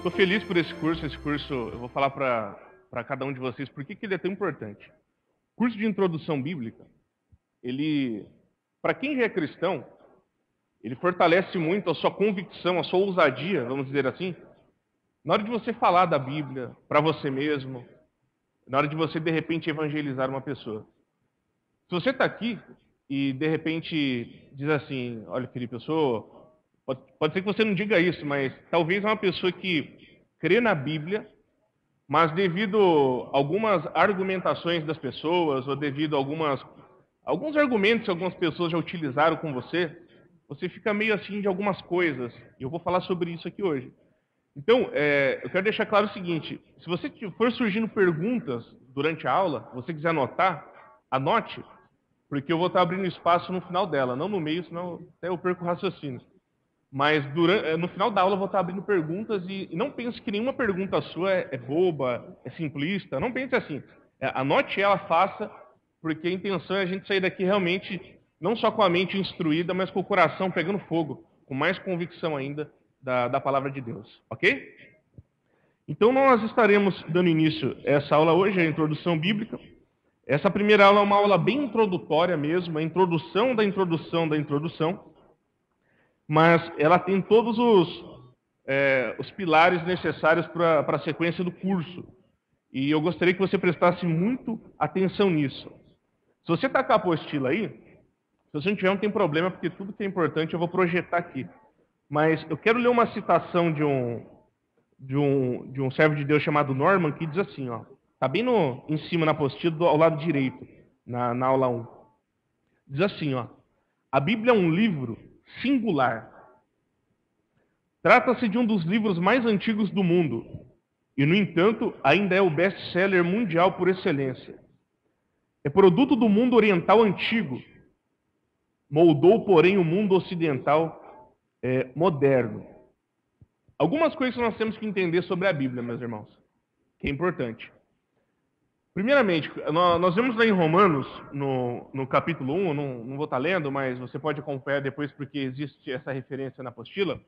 Estou feliz por esse curso. Esse curso, eu vou falar para cada um de vocês por que ele é tão importante. O curso de introdução bíblica, ele, para quem já é cristão, ele fortalece muito a sua convicção, a sua ousadia, vamos dizer assim, na hora de você falar da Bíblia para você mesmo, na hora de você, de repente, evangelizar uma pessoa. Se você está aqui e, de repente, diz assim, olha, Felipe, eu sou... Pode ser que você não diga isso, mas talvez é uma pessoa que crê na Bíblia, mas devido a algumas argumentações das pessoas, ou devido a alguns argumentos que algumas pessoas já utilizaram com você, você fica meio assim de algumas coisas. E eu vou falar sobre isso aqui hoje. Então, eu quero deixar claro o seguinte: se você for surgindo perguntas durante a aula, você quiser anotar, anote, porque eu vou estar abrindo espaço no final dela, não no meio, senão até eu perco o raciocínio. Mas no final da aula eu vou estar abrindo perguntas e não pense que nenhuma pergunta sua é boba, é simplista. Não pense assim. Anote ela, faça, porque a intenção é a gente sair daqui realmente, não só com a mente instruída, mas com o coração pegando fogo, com mais convicção ainda da palavra de Deus. Ok? Então nós estaremos dando início a essa aula hoje, a introdução bíblica. Essa primeira aula é uma aula bem introdutória mesmo, a introdução da introdução da introdução. Mas ela tem todos os pilares necessários para a sequência do curso. E eu gostaria que você prestasse muito atenção nisso. Se você está com a apostila aí, se você não tiver, não tem problema, porque tudo que é importante eu vou projetar aqui. Mas eu quero ler uma citação de um servo de Deus chamado Norman, que diz assim, ó, está bem em cima na apostila, ao lado direito, na aula 1. Diz assim, ó, a Bíblia é um livro singular. Trata-se de um dos livros mais antigos do mundo e, no entanto, ainda é o best-seller mundial por excelência. É produto do mundo oriental antigo, moldou, porém, o mundo ocidental moderno. Algumas coisas que nós temos que entender sobre a Bíblia, meus irmãos, que é importante. Primeiramente, nós vemos lá em Romanos, no capítulo 1, eu não vou estar lendo, mas você pode acompanhar depois porque existe essa referência na apostila.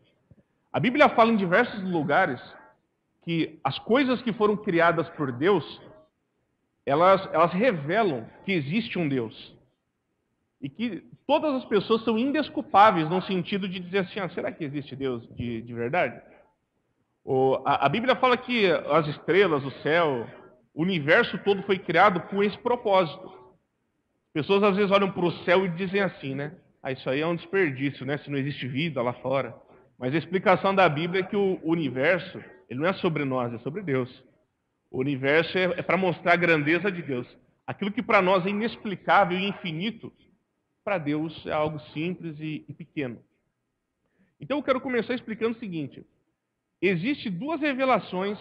A Bíblia fala em diversos lugares que as coisas que foram criadas por Deus, elas revelam que existe um Deus. E que todas as pessoas são indesculpáveis no sentido de dizer assim, será que existe Deus de verdade? A Bíblia fala que as estrelas, o céu, o universo todo foi criado com esse propósito. As pessoas às vezes olham para o céu e dizem assim, né? Isso aí é um desperdício, né? Se não existe vida lá fora. Mas a explicação da Bíblia é que o universo, ele não é sobre nós, é sobre Deus. O universo é para mostrar a grandeza de Deus. Aquilo que para nós é inexplicável e infinito, para Deus é algo simples e pequeno. Então eu quero começar explicando o seguinte: existem duas revelações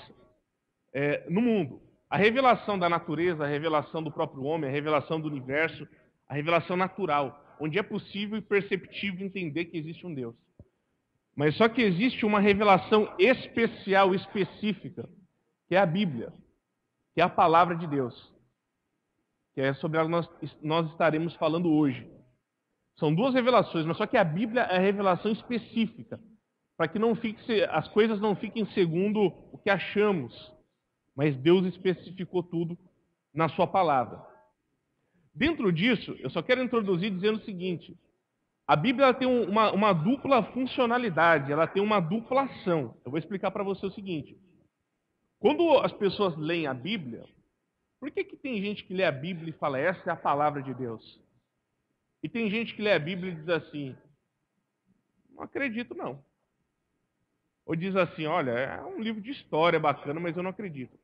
no mundo. A revelação da natureza, a revelação do próprio homem, a revelação do universo, a revelação natural, onde é possível e perceptível entender que existe um Deus. Mas só que existe uma revelação especial, específica, que é a Bíblia, que é a palavra de Deus, que é sobre ela que nós estaremos falando hoje. São duas revelações, mas só que a Bíblia é a revelação específica, para que as coisas não fiquem segundo o que achamos, mas Deus especificou tudo na sua palavra. Dentro disso, eu só quero introduzir dizendo o seguinte: a Bíblia ela tem uma dupla funcionalidade, ela tem uma dupla ação. Eu vou explicar para você o seguinte: quando as pessoas leem a Bíblia, por que tem gente que lê a Bíblia e fala, essa é a palavra de Deus? E tem gente que lê a Bíblia e diz assim, não acredito não. Ou diz assim, olha, é um livro de história bacana, mas eu não acredito.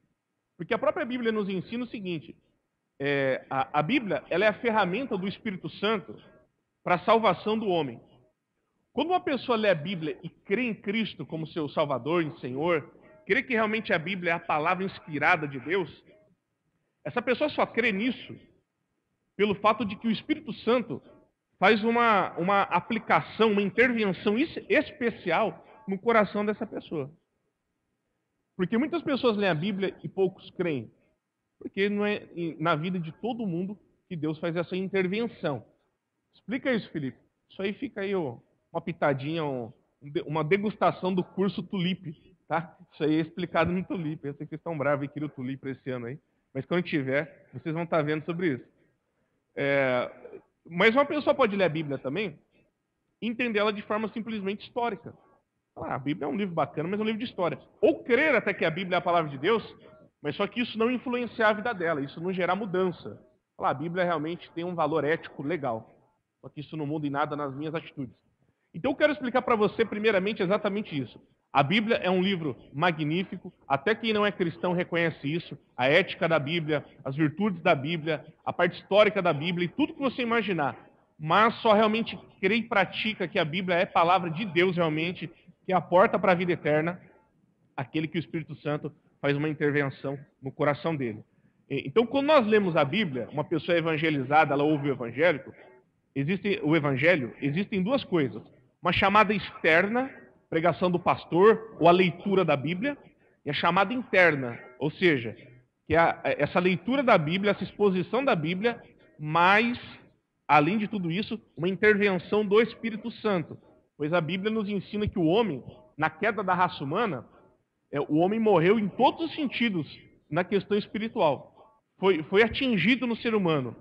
Porque a própria Bíblia nos ensina o seguinte, a Bíblia ela é a ferramenta do Espírito Santo para a salvação do homem. Quando uma pessoa lê a Bíblia e crê em Cristo como seu Salvador e Senhor, crê que realmente a Bíblia é a palavra inspirada de Deus, essa pessoa só crê nisso pelo fato de que o Espírito Santo faz uma aplicação, uma intervenção especial no coração dessa pessoa. Porque muitas pessoas leem a Bíblia e poucos creem. Porque não é na vida de todo mundo que Deus faz essa intervenção. Explica isso, Felipe. Isso aí fica aí uma pitadinha, uma degustação do curso Tulipe. tá? Isso aí é explicado no Tulip. Eu sei que vocês estão bravos e queriam o Tulip para esse ano aí. Mas quando tiver, vocês vão estar vendo sobre isso. Mas uma pessoa pode ler a Bíblia também e entender ela de forma simplesmente histórica. A Bíblia é um livro bacana, mas é um livro de história. Ou crer até que a Bíblia é a palavra de Deus, mas só que isso não influenciar a vida dela, isso não gerar mudança. A Bíblia realmente tem um valor ético legal, só que isso não muda em nada nas minhas atitudes. Então eu quero explicar para você primeiramente exatamente isso. A Bíblia é um livro magnífico, até quem não é cristão reconhece isso, a ética da Bíblia, as virtudes da Bíblia, a parte histórica da Bíblia e tudo que você imaginar. Mas só realmente crê e pratica que a Bíblia é palavra de Deus realmente, que é a porta para a vida eterna, aquele que o Espírito Santo faz uma intervenção no coração dele. Então, quando nós lemos a Bíblia, uma pessoa evangelizada, ela ouve o Evangelho, existem duas coisas. Uma chamada externa, pregação do pastor, ou a leitura da Bíblia, e a chamada interna, ou seja, que é essa leitura da Bíblia, essa exposição da Bíblia, mas, além de tudo isso, uma intervenção do Espírito Santo. Pois a Bíblia nos ensina que o homem, na queda da raça humana, o homem morreu em todos os sentidos na questão espiritual. Foi atingido no ser humano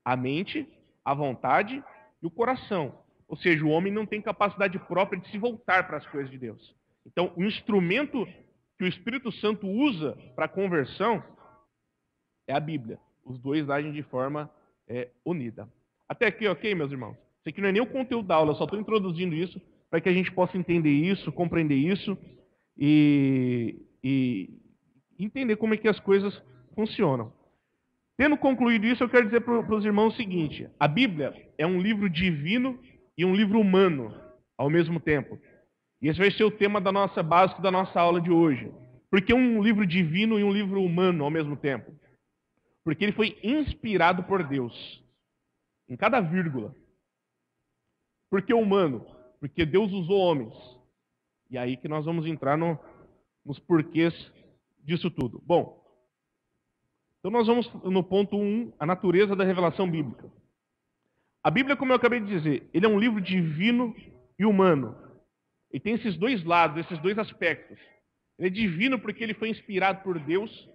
a mente, a vontade e o coração. Ou seja, o homem não tem capacidade própria de se voltar para as coisas de Deus. Então, o instrumento que o Espírito Santo usa para a conversão é a Bíblia. Os dois agem de forma unida. Até aqui, ok, meus irmãos? Isso aqui não é nem o conteúdo da aula, eu só estou introduzindo isso para que a gente possa entender isso, compreender isso e entender como é que as coisas funcionam. Tendo concluído isso, eu quero dizer para os irmãos o seguinte: a Bíblia é um livro divino e um livro humano ao mesmo tempo. E esse vai ser o tema da nossa básica da nossa aula de hoje. Por que um livro divino e um livro humano ao mesmo tempo? Porque ele foi inspirado por Deus, em cada vírgula. Por que humano? Porque Deus usou homens. E aí que nós vamos entrar nos porquês disso tudo. Bom, então nós vamos no ponto 1, a natureza da revelação bíblica. A Bíblia, como eu acabei de dizer, ele é um livro divino e humano. E tem esses dois lados, esses dois aspectos. Ele é divino porque ele foi inspirado por Deus,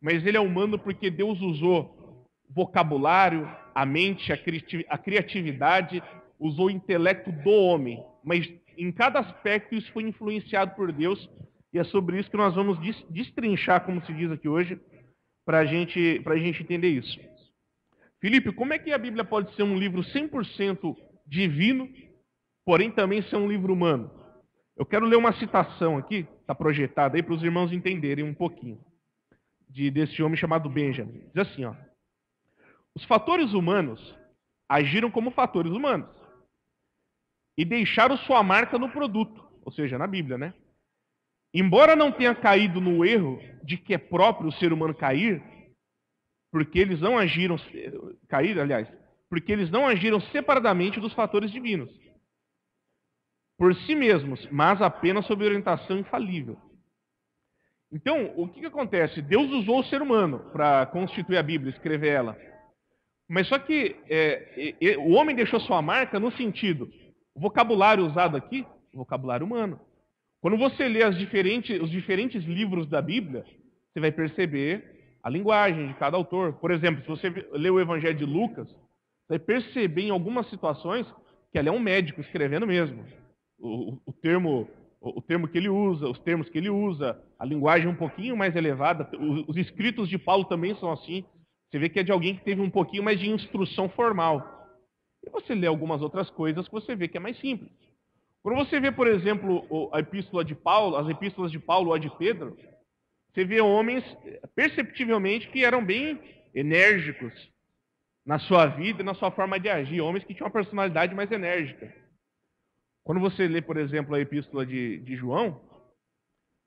mas ele é humano porque Deus usou o vocabulário, a mente, a criatividade, usou o intelecto do homem. Mas em cada aspecto isso foi influenciado por Deus, e é sobre isso que nós vamos destrinchar, como se diz aqui hoje, para a gente entender isso. Felipe, como é que a Bíblia pode ser um livro 100% divino, porém também ser um livro humano? Eu quero ler uma citação aqui, está projetada aí para os irmãos entenderem um pouquinho, desse homem chamado Benjamin. Diz assim, ó: os fatores humanos agiram como fatores humanos e deixaram sua marca no produto, ou seja, na Bíblia, né? Embora não tenha caído no erro de que é próprio o ser humano cair, porque eles não agiram separadamente dos fatores divinos, por si mesmos, mas apenas sob orientação infalível. Então, o que acontece? Deus usou o ser humano para constituir a Bíblia, escrever ela. Mas só que o homem deixou sua marca no sentido, o vocabulário usado aqui, vocabulário humano. Quando você lê os diferentes livros da Bíblia, você vai perceber a linguagem de cada autor. Por exemplo, se você lê o Evangelho de Lucas, você vai perceber em algumas situações que ele é um médico escrevendo mesmo. O termo que ele usa, os termos que ele usa, a linguagem um pouquinho mais elevada. Os escritos de Paulo também são assim. Você vê que é de alguém que teve um pouquinho mais de instrução formal. E você lê algumas outras coisas que você vê que é mais simples. Quando você vê, por exemplo, as epístolas de Paulo ou a de Pedro, você vê homens, perceptivelmente, que eram bem enérgicos na sua vida e na sua forma de agir. Homens que tinham uma personalidade mais enérgica. Quando você lê, por exemplo, a epístola de João,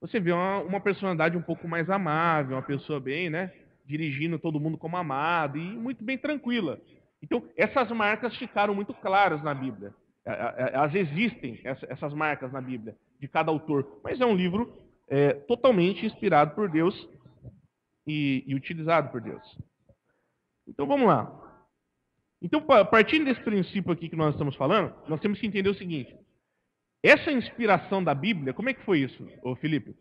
você vê uma personalidade um pouco mais amável, uma pessoa bem, né, dirigindo todo mundo como amado e muito bem tranquila. Então, essas marcas ficaram muito claras na Bíblia. Elas existem, essas marcas na Bíblia, de cada autor. Mas é um livro totalmente inspirado por Deus e utilizado por Deus. Então, vamos lá. Então, partindo desse princípio aqui que nós estamos falando, nós temos que entender o seguinte. Essa inspiração da Bíblia, como é que foi isso, ô Felipe?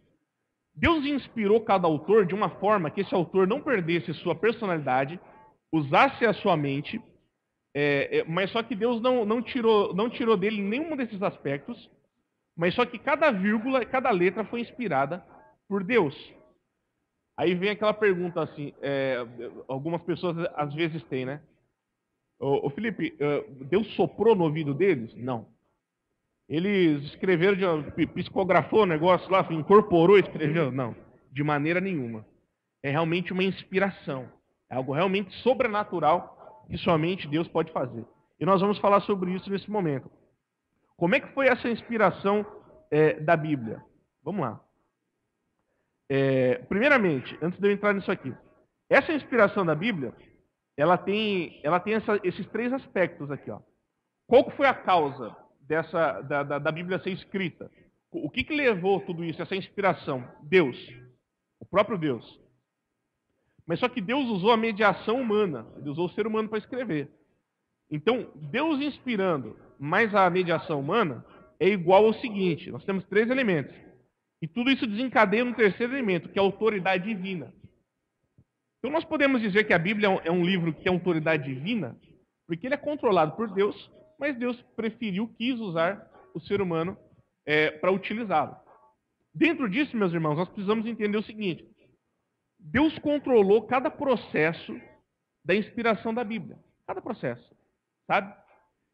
Deus inspirou cada autor de uma forma que esse autor não perdesse sua personalidade, usasse a sua mente, mas só que Deus não tirou dele nenhum desses aspectos, mas só que cada vírgula, cada letra foi inspirada por Deus. Aí vem aquela pergunta assim, algumas pessoas às vezes têm, né? Ô Felipe, Deus soprou no ouvido deles? Não. Eles escreveram, psicografou o negócio lá, incorporou, escreveu? Não, de maneira nenhuma. É realmente uma inspiração. É algo realmente sobrenatural que somente Deus pode fazer. E nós vamos falar sobre isso nesse momento. Como é que foi essa inspiração da Bíblia? Vamos lá. Primeiramente, antes de eu entrar nisso aqui, essa inspiração da Bíblia, ela tem esses três aspectos aqui, ó. Qual que foi a causa da Bíblia ser escrita? O que levou tudo isso, essa inspiração? Deus, o próprio Deus. Mas só que Deus usou a mediação humana, ele usou o ser humano para escrever. Então, Deus inspirando mais a mediação humana é igual ao seguinte: nós temos três elementos. E tudo isso desencadeia um terceiro elemento, que é a autoridade divina. Então nós podemos dizer que a Bíblia é um livro que tem autoridade divina, porque ele é controlado por Deus, mas Deus quis usar o ser humano para utilizá-lo. Dentro disso, meus irmãos, nós precisamos entender o seguinte: Deus controlou cada processo da inspiração da Bíblia. Cada processo, sabe?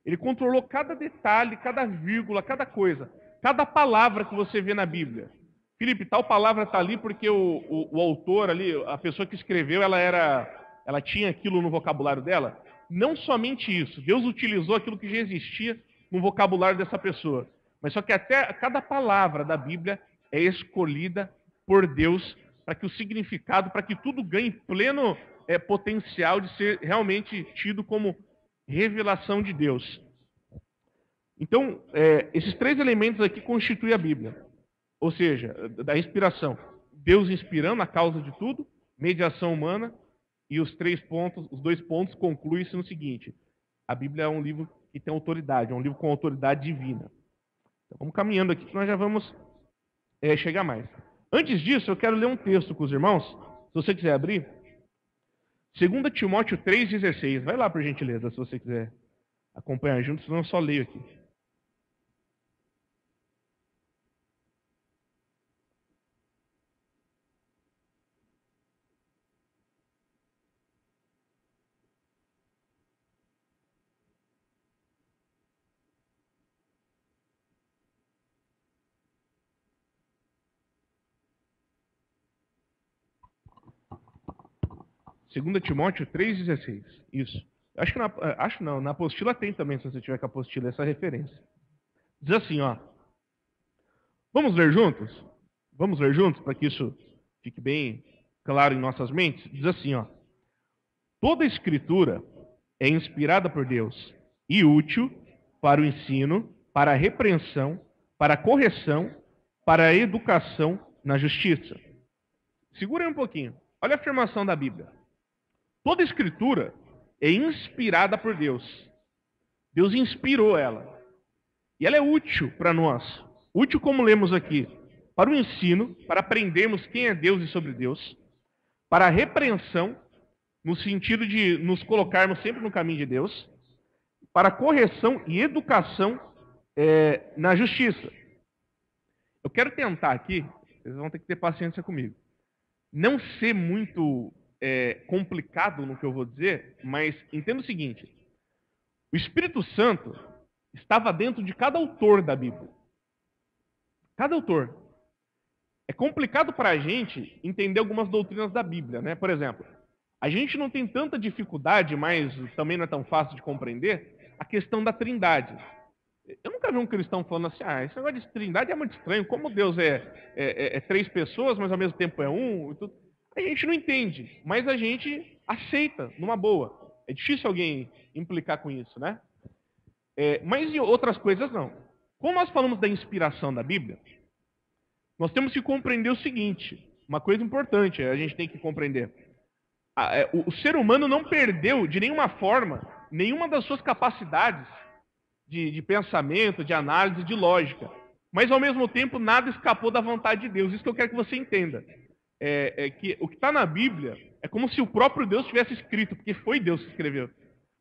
Ele controlou cada detalhe, cada vírgula, cada coisa. Cada palavra que você vê na Bíblia. Felipe, tal palavra está ali porque o autor ali, a pessoa que escreveu, ela tinha aquilo no vocabulário dela. Não somente isso. Deus utilizou aquilo que já existia no vocabulário dessa pessoa. Mas só que até cada palavra da Bíblia é escolhida por Deus para que o significado, para que tudo ganhe pleno potencial de ser realmente tido como revelação de Deus. Então, esses três elementos aqui constituem a Bíblia. Ou seja, da inspiração. Deus inspirando a causa de tudo, mediação humana, e os dois pontos concluem-se no seguinte: a Bíblia é um livro que tem autoridade, é um livro com autoridade divina. Então, vamos caminhando aqui que nós já vamos chegar mais. Antes disso, eu quero ler um texto com os irmãos, se você quiser abrir. 2 Timóteo 3,16. Vai lá, por gentileza, se você quiser acompanhar junto, senão eu só leio aqui. Segunda Timóteo 3,16. Isso. Na apostila tem também, se você tiver com a apostila, essa referência. Diz assim, ó. Vamos ler juntos? Vamos ler juntos para que isso fique bem claro em nossas mentes? Diz assim, ó. Toda escritura é inspirada por Deus e útil para o ensino, para a repreensão, para a correção, para a educação na justiça. Segura aí um pouquinho. Olha a afirmação da Bíblia. Toda escritura é inspirada por Deus. Deus inspirou ela. E ela é útil para nós. Útil, como lemos aqui, para o ensino, para aprendermos quem é Deus e sobre Deus, para a repreensão, no sentido de nos colocarmos sempre no caminho de Deus, para a correção e educação na justiça. Eu quero tentar aqui, vocês vão ter que ter paciência comigo, não ser muito complicado no que eu vou dizer, mas entenda o seguinte: o Espírito Santo estava dentro de cada autor da Bíblia. Cada autor. É complicado para a gente entender algumas doutrinas da Bíblia, né? Por exemplo, a gente não tem tanta dificuldade, mas também não é tão fácil de compreender, a questão da trindade. Eu nunca vi um cristão falando assim: esse negócio de trindade é muito estranho, como Deus é três pessoas, mas ao mesmo tempo é um. E tudo. A gente não entende, mas a gente aceita numa boa. É difícil alguém implicar com isso, né? Mas em outras coisas não. Quando nós falamos da inspiração da Bíblia, nós temos que compreender o seguinte, uma coisa importante, a gente tem que compreender. O ser humano não perdeu de nenhuma forma, nenhuma das suas capacidades de pensamento, de análise, de lógica. Mas, ao mesmo tempo, nada escapou da vontade de Deus. Isso que eu quero que você entenda. É que o que está na Bíblia é como se o próprio Deus tivesse escrito, porque foi Deus que escreveu.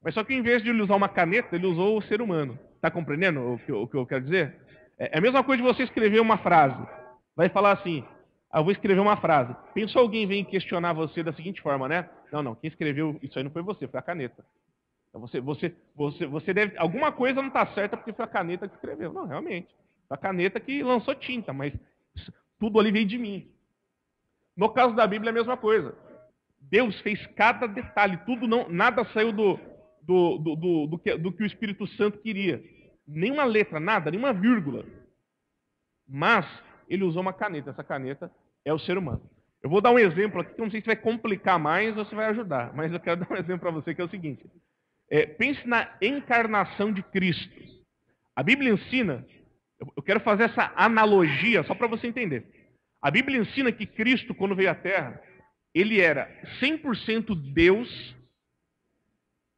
Mas só que, em vez de ele usar uma caneta, ele usou o ser humano. Está compreendendo o que eu quero dizer? É a mesma coisa de você escrever uma frase. Vai falar assim, eu vou escrever uma frase. Pensou alguém vem questionar você da seguinte forma, né? Não, quem escreveu isso aí não foi você, foi a caneta. Então você deve. Alguma coisa não está certa porque foi a caneta que escreveu. Não, realmente. Foi a caneta que lançou tinta, mas tudo ali veio de mim. No caso da Bíblia é a mesma coisa. Deus fez cada detalhe, nada saiu do que o Espírito Santo queria. Nenhuma letra, nada, nenhuma vírgula. Mas ele usou uma caneta. Essa caneta é o ser humano. Eu vou dar um exemplo aqui, que eu não sei se vai complicar mais ou se vai ajudar, mas eu quero dar um exemplo para você, que é o seguinte. Pense na encarnação de Cristo. A Bíblia ensina, eu quero fazer essa analogia só para você entender. A Bíblia ensina que Cristo, quando veio à Terra, ele era 100% Deus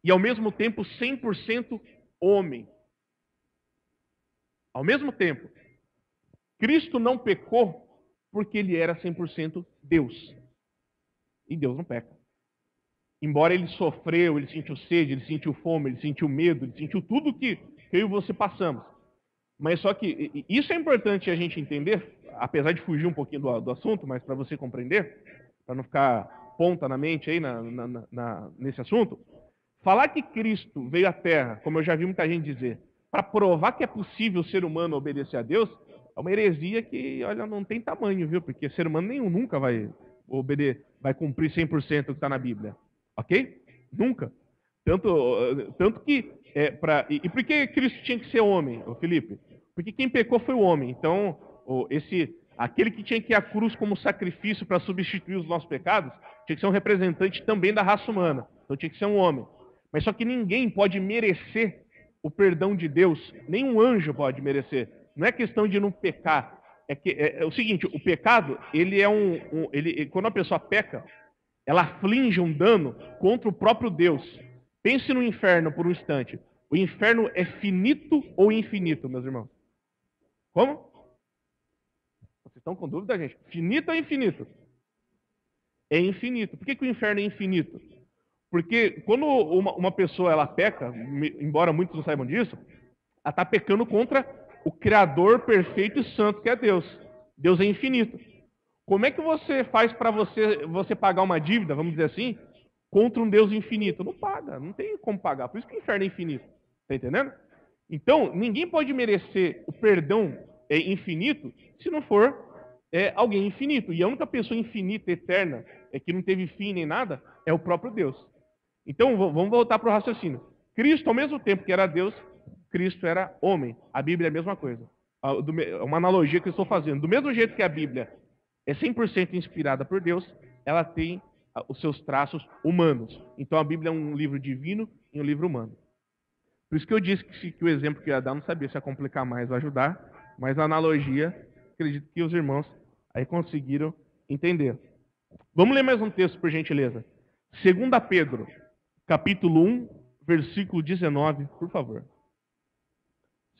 e, ao mesmo tempo, 100% homem. Ao mesmo tempo, Cristo não pecou porque ele era 100% Deus. E Deus não peca. Embora ele sofreu, ele sentiu sede, ele sentiu fome, ele sentiu medo, ele sentiu tudo que eu e você passamos. Mas só que isso é importante a gente entender, apesar de fugir um pouquinho do assunto, mas para você compreender, para não ficar ponta na mente aí nesse assunto, falar que Cristo veio à Terra, como eu já vi muita gente dizer, para provar que é possível o ser humano obedecer a Deus, é uma heresia que, olha, não tem tamanho, viu? Porque ser humano nenhum nunca vai cumprir 100% o que está na Bíblia. Ok? Nunca. Tanto que... E por que Cristo tinha que ser homem, Felipe? Porque quem pecou foi o homem. Então, aquele que tinha que ir à cruz como sacrifício para substituir os nossos pecados, tinha que ser um representante também da raça humana. Então tinha que ser um homem. Mas só que ninguém pode merecer o perdão de Deus. Nenhum anjo pode merecer. Não é questão de não pecar. É o seguinte, o pecado, ele quando a pessoa peca, ela aflige um dano contra o próprio Deus. Pense no inferno por um instante. O inferno é finito ou infinito, meus irmãos? Como? Vocês estão com dúvida, gente? Finito ou infinito? É infinito. Por que o inferno é infinito? Porque quando uma pessoa ela peca, embora muitos não saibam disso, ela está pecando contra o Criador perfeito e santo que é Deus. Deus é infinito. Como é que você faz para você pagar uma dívida, vamos dizer assim, contra um Deus infinito? Não paga, não tem como pagar. Por isso que o inferno é infinito. Está entendendo? Então, ninguém pode merecer o perdão infinito se não for alguém infinito. E a única pessoa infinita, eterna, que não teve fim nem nada, é o próprio Deus. Então, vamos voltar para o raciocínio. Cristo, ao mesmo tempo que era Deus, Cristo era homem. A Bíblia é a mesma coisa. Uma analogia que eu estou fazendo. Do mesmo jeito que a Bíblia é 100% inspirada por Deus, ela tem os seus traços humanos. Então, a Bíblia é um livro divino e um livro humano. Por isso que eu disse que o exemplo que eu ia dar, não sabia se ia complicar mais ou ajudar, mas a analogia, acredito que os irmãos aí conseguiram entender. Vamos ler mais um texto, por gentileza. 2 Pedro, capítulo 1, versículo 19, por favor.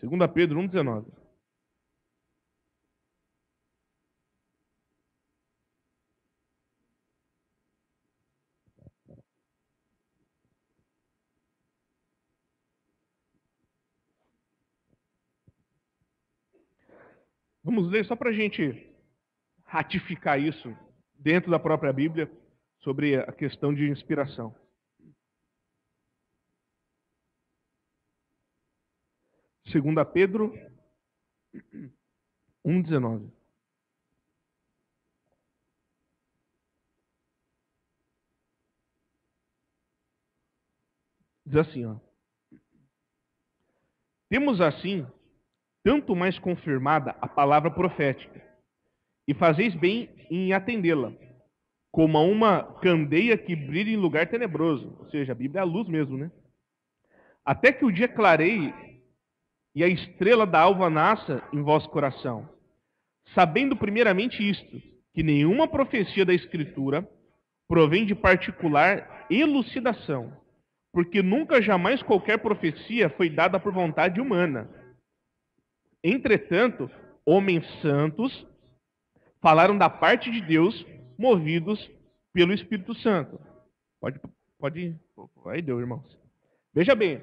2 Pedro 1, 19. Vamos ler só para a gente ratificar isso dentro da própria Bíblia sobre a questão de inspiração. 2 Pedro 1,19. Diz assim, ó. Temos assim tanto mais confirmada a palavra profética, e fazeis bem em atendê-la, como a uma candeia que brilha em lugar tenebroso. Ou seja, a Bíblia é a luz mesmo, né? Até que o dia clareie e a estrela da alva nasça em vosso coração, sabendo primeiramente isto, que nenhuma profecia da Escritura provém de particular elucidação, porque nunca jamais qualquer profecia foi dada por vontade humana. Entretanto, homens santos, falaram da parte de Deus, movidos pelo Espírito Santo. Pode. Aí deu, irmãos. Veja bem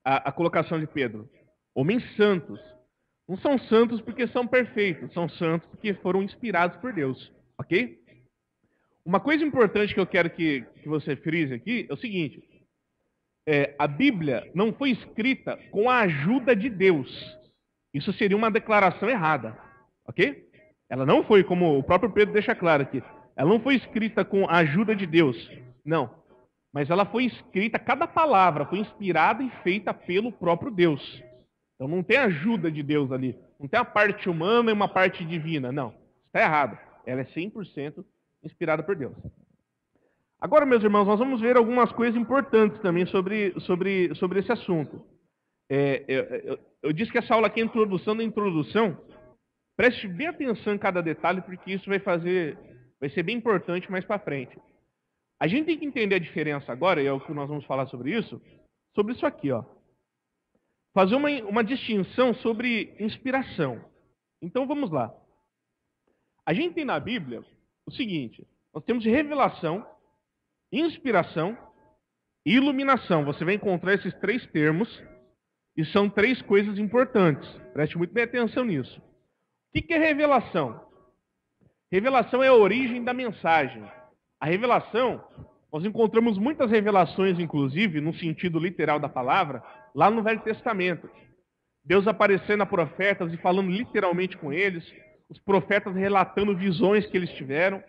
a colocação de Pedro. Homens santos. Não são santos porque são perfeitos, são santos porque foram inspirados por Deus. Ok? Uma coisa importante que eu quero que você frise aqui é o seguinte. A Bíblia não foi escrita com a ajuda de Deus. Isso seria uma declaração errada. Ok? Ela não foi, como o próprio Pedro deixa claro aqui, ela não foi escrita com a ajuda de Deus. Não. Mas ela foi escrita, cada palavra foi inspirada e feita pelo próprio Deus. Então não tem ajuda de Deus ali. Não tem a parte humana e uma parte divina. Não. Está errado. Ela é 100% inspirada por Deus. Agora, meus irmãos, nós vamos ver algumas coisas importantes também sobre esse assunto. Eu disse que essa aula aqui é a introdução da introdução. Preste bem atenção em cada detalhe, porque isso vai ser bem importante mais para frente. A gente tem que entender a diferença agora, e é o que nós vamos falar sobre isso aqui, ó. Fazer uma distinção sobre inspiração. Então vamos lá. A gente tem na Bíblia o seguinte: nós temos revelação, inspiração e iluminação. Você vai encontrar esses três termos e são três coisas importantes. Preste muito bem atenção nisso. O que é revelação? Revelação é a origem da mensagem. A revelação, nós encontramos muitas revelações, inclusive, no sentido literal da palavra, lá no Velho Testamento. Deus aparecendo a profetas e falando literalmente com eles, os profetas relatando visões que eles tiveram.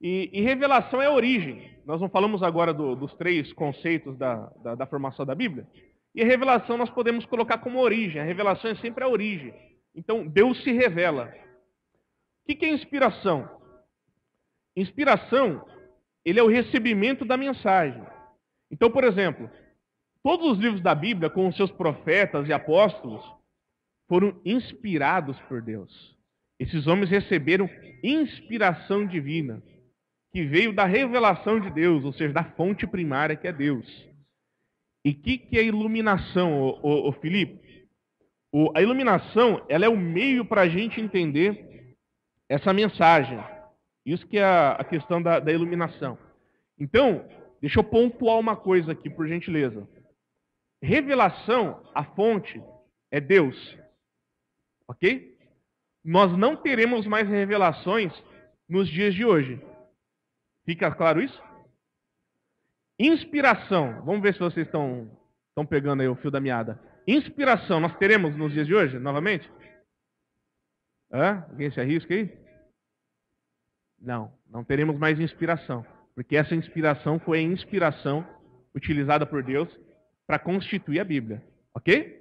E revelação é a origem. Nós não falamos agora dos três conceitos da formação da Bíblia. E a revelação nós podemos colocar como origem. A revelação é sempre a origem. Então, Deus se revela. O que é inspiração? Inspiração, ele é o recebimento da mensagem. Então, por exemplo, todos os livros da Bíblia, com os seus profetas e apóstolos, foram inspirados por Deus. Esses homens receberam inspiração divina, que veio da revelação de Deus, ou seja, da fonte primária que é Deus. E o que é iluminação, Filipe? A iluminação, ela é o meio para a gente entender essa mensagem. Isso que é a questão da iluminação. Então, deixa eu pontuar uma coisa aqui, por gentileza. Revelação, a fonte, é Deus. Ok? Nós não teremos mais revelações nos dias de hoje. Fica claro isso? Inspiração. Vamos ver se vocês estão pegando aí o fio da meada. Inspiração, nós teremos nos dias de hoje, novamente? Alguém se arrisca aí? Não teremos mais inspiração. Porque essa inspiração foi a inspiração utilizada por Deus para constituir a Bíblia. Ok?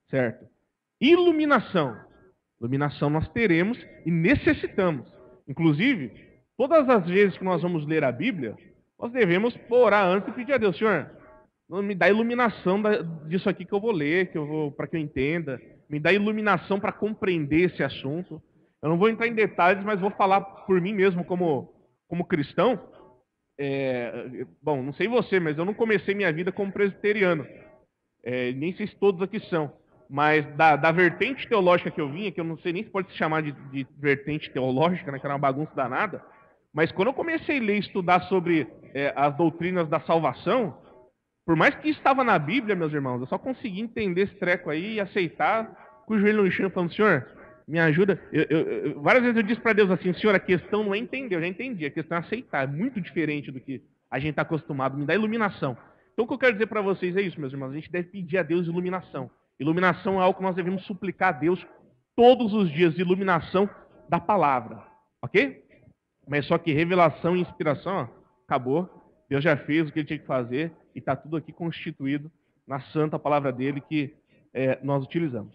Certo. Iluminação. Iluminação nós teremos e necessitamos. Inclusive, todas as vezes que nós vamos ler a Bíblia, nós devemos orar antes e pedir a Deus: Senhor, me dá iluminação disso aqui que eu vou ler, para que eu entenda. Me dá iluminação para compreender esse assunto. Eu não vou entrar em detalhes, mas vou falar por mim mesmo como cristão. Bom, não sei você, mas eu não comecei minha vida como presbiteriano. Nem sei se todos aqui são. Mas da vertente teológica que eu vinha, que eu não sei nem se pode se chamar de vertente teológica, né, que era uma bagunça danada. Mas quando eu comecei a ler e estudar sobre as doutrinas da salvação, por mais que estava na Bíblia, meus irmãos, eu só consegui entender esse treco aí e aceitar com o joelho no chão, falando: Senhor, me ajuda. Várias vezes eu disse para Deus assim: Senhor, a questão não é entender, eu já entendi, a questão é aceitar. É muito diferente do que a gente está acostumado, me dá iluminação. Então o que eu quero dizer para vocês é isso, meus irmãos, a gente deve pedir a Deus iluminação. Iluminação é algo que nós devemos suplicar a Deus todos os dias, iluminação da palavra, ok? Mas só que revelação e inspiração, acabou. Deus já fez o que ele tinha que fazer e está tudo aqui constituído na santa palavra dele que nós utilizamos.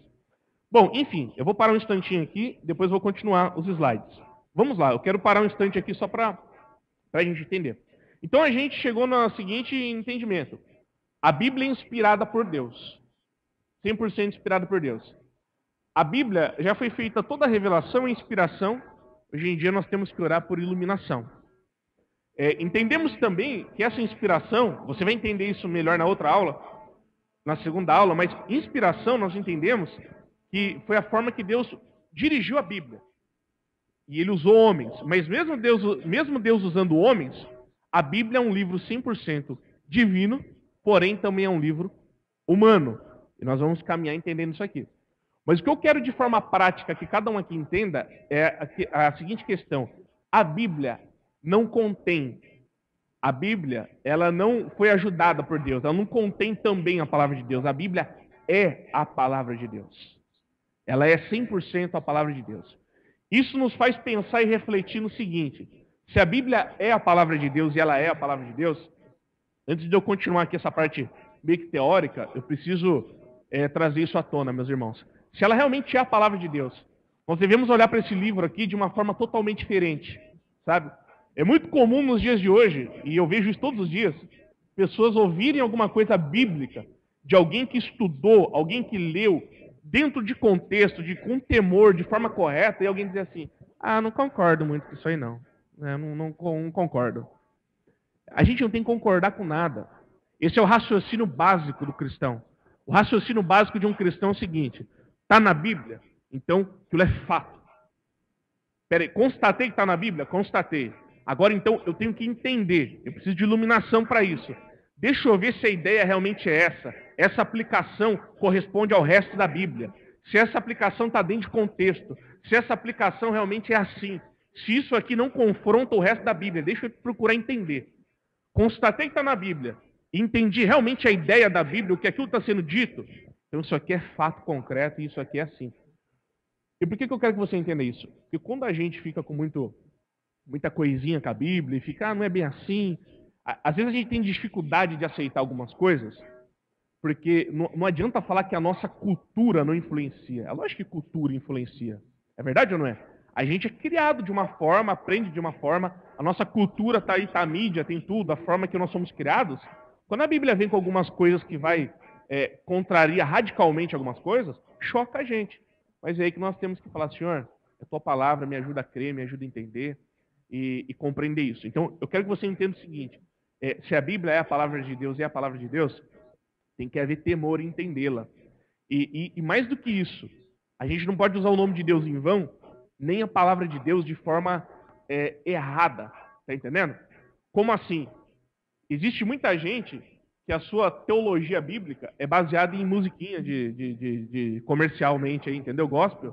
Bom, enfim, eu vou parar um instantinho aqui, depois vou continuar os slides. Vamos lá, eu quero parar um instante aqui só para a gente entender. Então a gente chegou no seguinte entendimento: a Bíblia é inspirada por Deus. 100% inspirada por Deus. A Bíblia já foi feita toda a revelação e inspiração. Hoje em dia nós temos que orar por iluminação. Entendemos também que essa inspiração, você vai entender isso melhor na outra aula, na segunda aula, mas inspiração nós entendemos que foi a forma que Deus, dirigiu a Bíblia. E ele usou homens. Mas mesmo Deus usando homens, a Bíblia é um livro 100% divino, porém também é um livro humano. E nós vamos caminhar entendendo isso aqui. Mas o que eu quero de forma prática que cada um aqui entenda é a seguinte questão. A Bíblia não contém, a Bíblia, ela não foi ajudada por Deus, ela não contém também a palavra de Deus. A Bíblia é a palavra de Deus. Ela é 100% a palavra de Deus. Isso nos faz pensar e refletir no seguinte. Se a Bíblia é a palavra de Deus e ela é a palavra de Deus, antes de eu continuar aqui essa parte meio que teórica, eu preciso trazer isso à tona, meus irmãos. Se ela realmente é a palavra de Deus, nós devemos olhar para esse livro aqui de uma forma totalmente diferente, sabe? É muito comum nos dias de hoje, e eu vejo isso todos os dias, pessoas ouvirem alguma coisa bíblica de alguém que estudou, alguém que leu, dentro de contexto, com temor, de forma correta, e alguém dizer assim, não concordo muito com isso aí não. Não concordo. A gente não tem que concordar com nada. Esse é o raciocínio básico do cristão. O raciocínio básico de um cristão é o seguinte, está na Bíblia, então aquilo é fato. Peraí, constatei que está na Bíblia? Constatei. Agora então eu tenho que entender, eu preciso de iluminação para isso. Deixa eu ver se a ideia realmente é essa. Essa aplicação corresponde ao resto da Bíblia. Se essa aplicação está dentro de contexto. Se essa aplicação realmente é assim. Se isso aqui não confronta o resto da Bíblia. Deixa eu procurar entender. Constatei que está na Bíblia. Entendi realmente a ideia da Bíblia, o que aquilo está sendo dito. Então isso aqui é fato concreto e isso aqui é assim. E por que eu quero que você entenda isso? Porque quando a gente fica com muita coisinha com a Bíblia e fica, não é bem assim... Às vezes a gente tem dificuldade de aceitar algumas coisas, porque não adianta falar que a nossa cultura não influencia. É lógico que cultura influencia. É verdade ou não é? A gente é criado de uma forma, aprende de uma forma, a nossa cultura está aí, está a mídia, tem tudo, a forma que nós somos criados. Quando a Bíblia vem com algumas coisas que contraria radicalmente algumas coisas, choca a gente. Mas é aí que nós temos que falar, Senhor, a tua palavra me ajuda a crer, me ajuda a entender e compreender isso. Então, eu quero que você entenda o seguinte. Se a Bíblia é a palavra de Deus e é a palavra de Deus, tem que haver temor em entendê-la. E mais do que isso, a gente não pode usar o nome de Deus em vão, nem a palavra de Deus de forma errada. Tá entendendo? Como assim? Existe muita gente que a sua teologia bíblica é baseada em musiquinha de comercialmente, aí, entendeu? Gospel.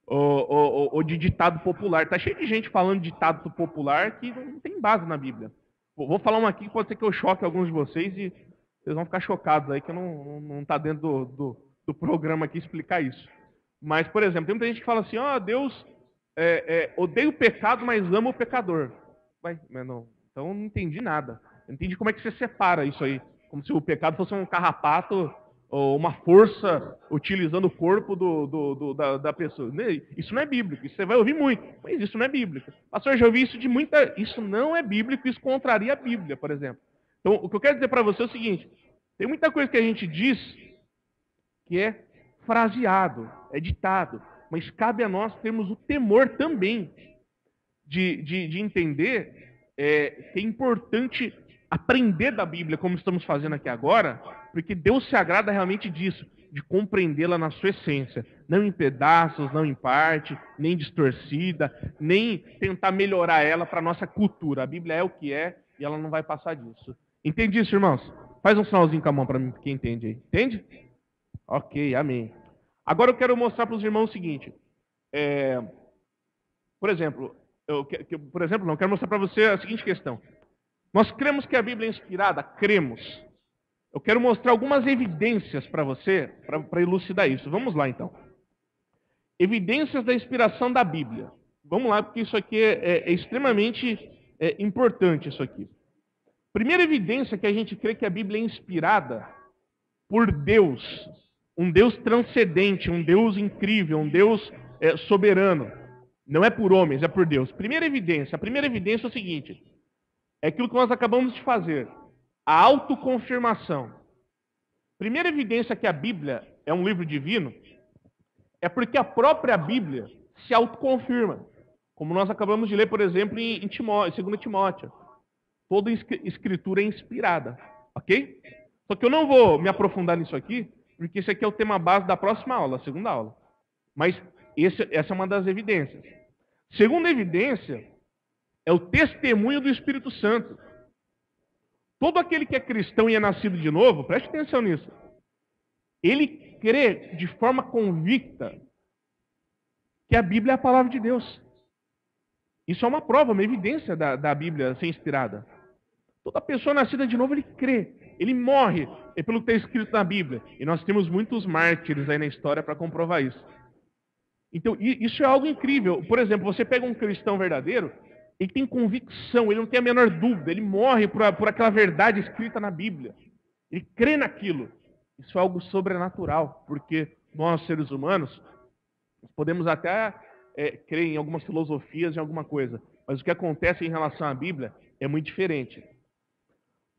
Ou de ditado popular. Tá cheio de gente falando de ditado popular que não tem base na Bíblia. Vou falar uma aqui que pode ser que eu choque alguns de vocês e vocês vão ficar chocados aí, que não está dentro do programa aqui explicar isso. Mas, por exemplo, tem muita gente que fala assim, Deus odeia o pecado, mas ama o pecador. Mas não, então eu não entendi nada. Eu não entendi como é que você separa isso aí. Como se o pecado fosse um carrapato ou uma força utilizando o corpo da pessoa. Isso não é bíblico, isso você vai ouvir muito, mas isso não é bíblico. Pastor, já ouvi isso de muita... Isso não é bíblico, isso contraria a Bíblia, por exemplo. Então, o que eu quero dizer para você é o seguinte, tem muita coisa que a gente diz que é fraseado, é ditado, mas cabe a nós termos o temor também de entender que é importante aprender da Bíblia, como estamos fazendo aqui agora, porque Deus se agrada realmente disso, de compreendê-la na sua essência, não em pedaços, não em parte, nem distorcida, nem tentar melhorar ela para a nossa cultura. A Bíblia é o que é e ela não vai passar disso. Entende isso, irmãos? Faz um sinalzinho com a mão para mim, quem entende aí. Entende? Ok, amém. Agora eu quero mostrar para os irmãos o seguinte. Por exemplo, eu quero mostrar para você a seguinte questão. Nós cremos que a Bíblia é inspirada? Cremos. Eu quero mostrar algumas evidências para você, para elucidar isso. Vamos lá, então. Evidências da inspiração da Bíblia. Vamos lá, porque isso aqui é extremamente importante, isso aqui. Primeira evidência que a gente crê que a Bíblia é inspirada por Deus. Um Deus transcendente, um Deus incrível, um Deus soberano. Não é por homens, é por Deus. Primeira evidência. A primeira evidência é o seguinte. É aquilo que nós acabamos de fazer. A autoconfirmação. Primeira evidência que a Bíblia é um livro divino é porque a própria Bíblia se autoconfirma. Como nós acabamos de ler, por exemplo, em 2 Timóteo. Toda escritura é inspirada. Ok? Só que eu não vou me aprofundar nisso aqui, porque esse aqui é o tema base da próxima aula, a segunda aula. Mas Essa é uma das evidências. Segunda evidência é o testemunho do Espírito Santo. Todo aquele que é cristão e é nascido de novo, preste atenção nisso, ele crê de forma convicta que a Bíblia é a palavra de Deus. Isso é uma prova, uma evidência da Bíblia ser inspirada. Toda pessoa nascida de novo, ele crê, ele morre pelo que está escrito na Bíblia. E nós temos muitos mártires aí na história para comprovar isso. Então, isso é algo incrível. Por exemplo, você pega um cristão verdadeiro, ele tem convicção, ele não tem a menor dúvida, ele morre por aquela verdade escrita na Bíblia. Ele crê naquilo. Isso é algo sobrenatural, porque nós, seres humanos, podemos até crer em algumas filosofias, em alguma coisa, mas o que acontece em relação à Bíblia é muito diferente.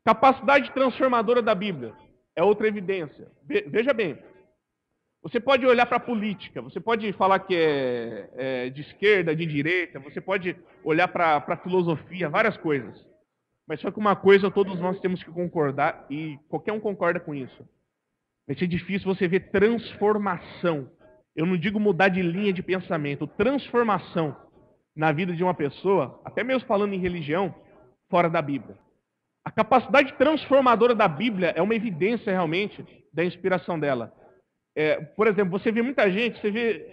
Capacidade transformadora da Bíblia é outra evidência. Veja bem, você pode olhar para a política, você pode falar que é de esquerda, de direita, você pode olhar para a filosofia, várias coisas. Mas só que uma coisa todos nós temos que concordar, e qualquer um concorda com isso. Vai ser difícil você ver transformação. Eu não digo mudar de linha de pensamento, transformação na vida de uma pessoa, até mesmo falando em religião, fora da Bíblia. A capacidade transformadora da Bíblia é uma evidência realmente da inspiração dela. Por exemplo, você vê muita gente,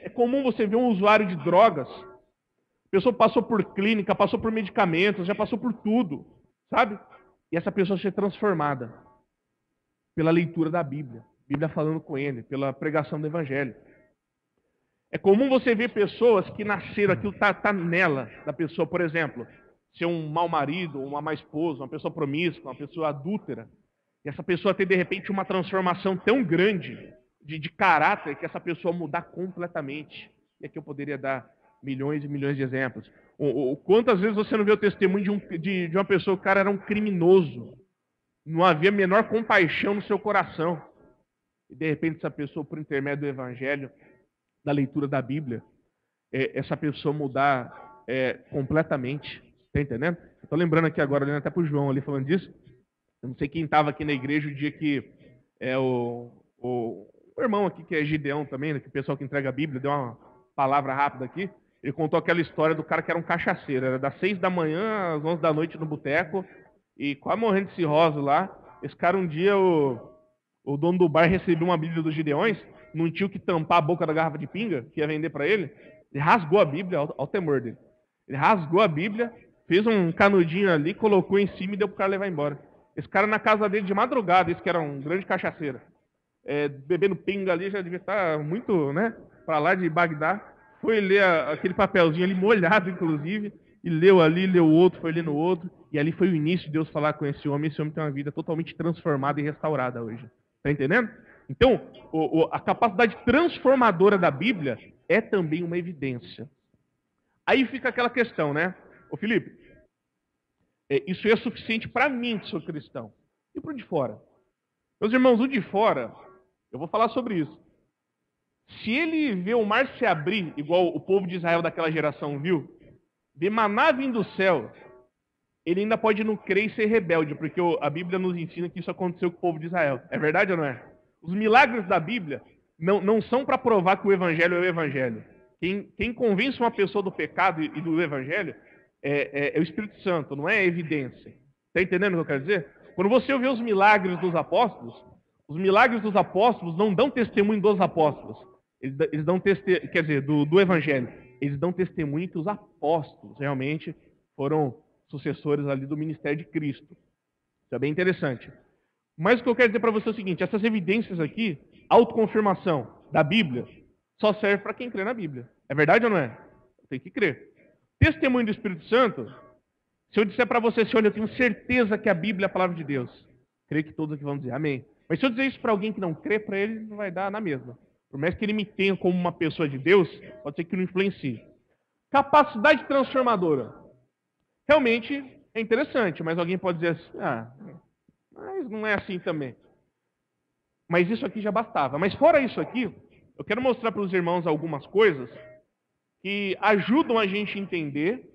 é comum você ver um usuário de drogas, a pessoa passou por clínica, passou por medicamentos, já passou por tudo, sabe? E essa pessoa ser transformada pela leitura da Bíblia, Bíblia falando com ele, pela pregação do Evangelho. É comum você ver pessoas que nasceram, aquilo está nela, da pessoa, por exemplo, ser um mau marido, uma má esposa, uma pessoa promíscua, uma pessoa adúltera, e essa pessoa ter de repente uma transformação tão grande de caráter que essa pessoa mudar completamente. E aqui eu poderia dar milhões e milhões de exemplos. Quantas vezes você não vê o testemunho de uma pessoa, o cara era um criminoso, não havia a menor compaixão no seu coração, e de repente essa pessoa, por intermédio do Evangelho, da leitura da Bíblia, essa pessoa mudar completamente. Está entendendo? Estou lembrando aqui agora, olhando até para o João ali falando disso. Eu não sei quem estava aqui na igreja o dia que o irmão aqui, que é Gideão também, né, que o pessoal que entrega a Bíblia, deu uma palavra rápida aqui. Ele contou aquela história do cara que era um cachaceiro. Era das 6 da manhã às 11 da noite no boteco, e quase morrendo de cirrose lá. Esse cara, um dia, o dono do bar recebeu uma Bíblia dos Gideões, não tinha que tampar a boca da garrafa de pinga, que ia vender para ele. Ele rasgou a Bíblia, ao temor dele. Ele rasgou a Bíblia, fez um canudinho ali, colocou em cima e deu pro cara levar embora. Esse cara na casa dele de madrugada, esse que era um grande cachaceiro, bebendo pinga ali, já devia estar muito, né, para lá de Bagdá, foi ler aquele papelzinho ali, molhado inclusive, e leu ali, leu outro, foi ler no outro, e ali foi o início de Deus falar com esse homem tem uma vida totalmente transformada e restaurada hoje. Tá entendendo? Então, a capacidade transformadora da Bíblia é também uma evidência. Aí fica aquela questão, né? Ô Felipe, isso é suficiente para mim, que sou cristão. E para o de fora? Meus irmãos, o de fora, eu vou falar sobre isso. Se ele vê o mar se abrir, igual o povo de Israel daquela geração viu, ver maná vindo do céu, ele ainda pode não crer e ser rebelde, porque a Bíblia nos ensina que isso aconteceu com o povo de Israel. É verdade ou não é? Os milagres da Bíblia não são para provar que o Evangelho é o Evangelho. Quem convence uma pessoa do pecado e do Evangelho é o Espírito Santo, não é a evidência. Está entendendo o que eu quero dizer? Quando você vê os milagres dos apóstolos não dão testemunho dos apóstolos. Eles dão testemunho, quer dizer, do Evangelho. Eles dão testemunho que os apóstolos realmente foram sucessores ali do ministério de Cristo. Isso é bem interessante. Mas o que eu quero dizer para você é o seguinte, essas evidências aqui, autoconfirmação da Bíblia, só serve para quem crê na Bíblia. É verdade ou não é? Tem que crer. Testemunho do Espírito Santo, se eu disser para você assim, olha, eu tenho certeza que a Bíblia é a palavra de Deus, creio que todos aqui vão dizer amém. Mas se eu dizer isso para alguém que não crê, para ele não vai dar na mesma. Por mais que ele me tenha como uma pessoa de Deus, pode ser que não influencie. Capacidade transformadora. Realmente é interessante, mas alguém pode dizer assim, mas não é assim também. Mas isso aqui já bastava. Mas fora isso aqui, eu quero mostrar para os irmãos algumas coisas que ajudam a gente a entender,